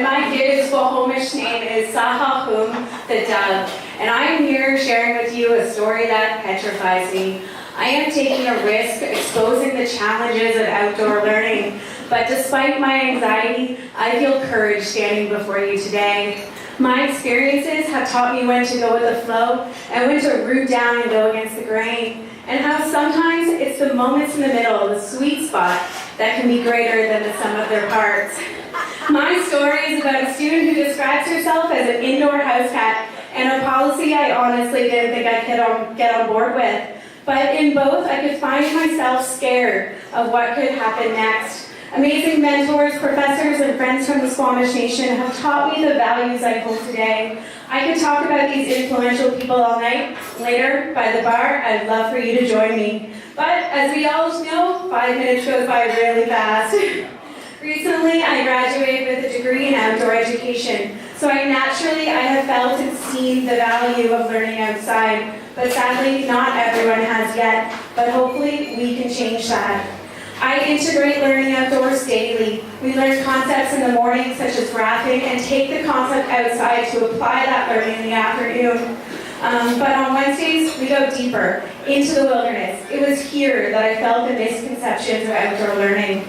and my gift Swahomish name is Sahahum the Dove, and I am here sharing with you a story that petrifies me. I am taking a risk, exposing the challenges of outdoor learning, but despite my anxiety, I feel courage standing before you today. My experiences have taught me when to go with the flow and when to root down and go against the grain, and how sometimes it's the moments in the middle, the sweet spot, that can be greater than the sum of their parts. My story is about a student who describes herself as an indoor house cat, and a policy I honestly didn't think I could get on board with. But in both, I could find myself scared of what could happen next. Amazing mentors, professors, and friends from the Squamish Nation have taught me the values I hold today. I could talk about these influential people all night. Later, by the bar, I'd love for you to join me. But as we all know, 5 minutes goes by really fast. Recently, I graduated with a degree in outdoor education, so I have felt and seen the value of learning outside, but sadly, not everyone has yet, but hopefully we can change that. I integrate learning outdoors daily. We learn concepts in the morning, such as rafting, and take the concept outside to apply that learning in the afternoon. But on Wednesdays, we go deeper into the wilderness. It was here that I felt the misconceptions of outdoor learning.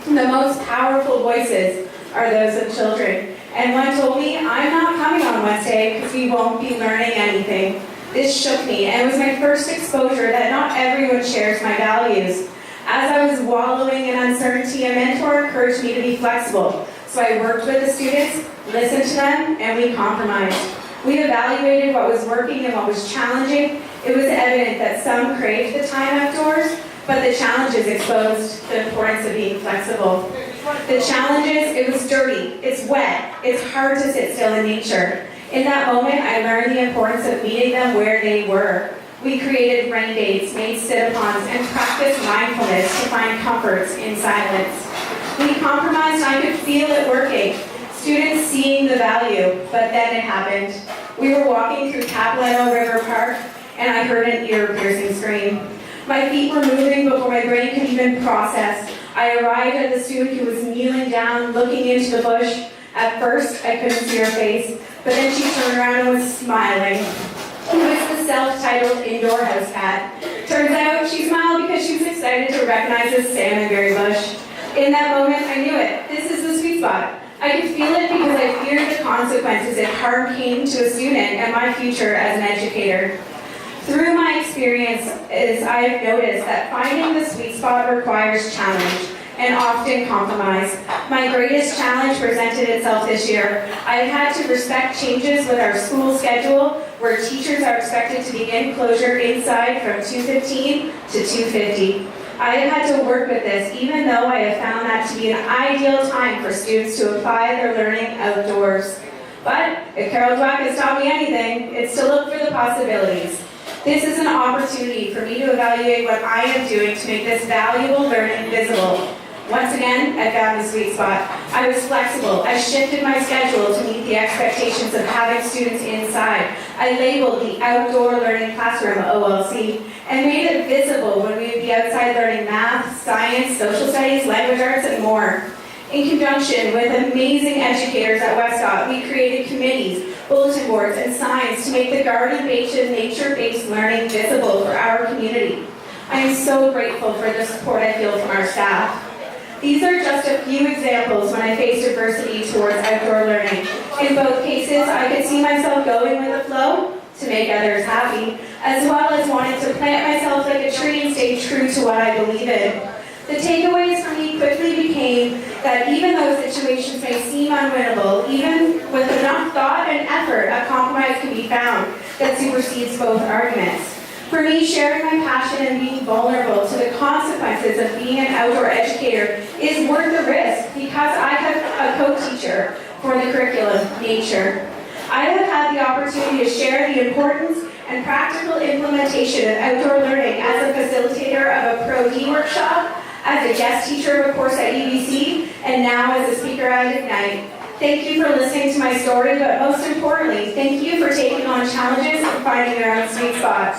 The most powerful voices are those of children. And one told me, I'm not coming on Wednesday because we won't be learning anything. This shook me, and it was my first exposure that not everyone shares my values. As I was wallowing in uncertainty, a mentor encouraged me to be flexible. So I worked with the students, listened to them, and we compromised. We evaluated what was working and what was challenging. It was evident that some craved the time outdoors, but the challenges exposed the importance of being flexible. The challenges, it was dirty, it's wet, it's hard to sit still in nature. In that moment, I learned the importance of meeting them where they were. We created rain dates, made sit-upons, and practiced mindfulness to find comforts in silence. We compromised, and I could feel it working. Students seeing the value, but then it happened. We were walking through Capilano River Park, and I heard an ear-piercing scream. My feet were moving before my brain could even process. I arrived at the student who was kneeling down, looking into the bush. At first, I couldn't see her face, but then she turned around and was smiling. It was the self-titled indoor house cat. Turns out she smiled because she was excited to recognize this salmonberry bush. In that moment, I knew it. This is the sweet spot. I could feel it because I feared the consequences if harm came to a student and my future as an educator. Through my experiences, I have noticed that finding the sweet spot requires challenge and often compromise. My greatest challenge presented itself this year. I've had to respect changes with our school schedule, where teachers are expected to begin closure inside from 2:15 to 2:50. I have had to work with this, even though I have found that to be an ideal time for students to apply their learning outdoors. But if Carol Dweck has taught me anything, it's to look for the possibilities. This is an opportunity for me to evaluate what I am doing to make this valuable learning visible. Once again, I found the sweet spot. I was flexible. I shifted my schedule to meet the expectations of having students inside. I labeled the Outdoor Learning Classroom, OLC, and made it visible when we would be outside learning math, science, social studies, language arts, and more. In conjunction with amazing educators at Westcott, we created committees, bulletin boards, and signs to make the garden-based and nature-based learning visible for our community. I am so grateful for the support I feel from our staff. These are just a few examples when I faced adversity towards outdoor learning. In both cases, I could see myself going with the flow to make others happy, as well as wanting to plant myself like a tree and stay true to what I believe in. The takeaways for me quickly became that even though situations may seem unwinnable, even with enough thought and effort, a compromise can be found that supersedes both arguments. For me, sharing my passion and being vulnerable to the consequences of being an outdoor educator is worth the risk because I have a co-teacher for the curriculum, nature. I have had the opportunity to share the importance and practical implementation of outdoor learning as a facilitator of a Pro-D workshop, as a guest teacher of a course at UBC, and now as a speaker at Ignite. Thank you for listening to my story, but most importantly, thank you for taking on challenges and finding your own sweet spot.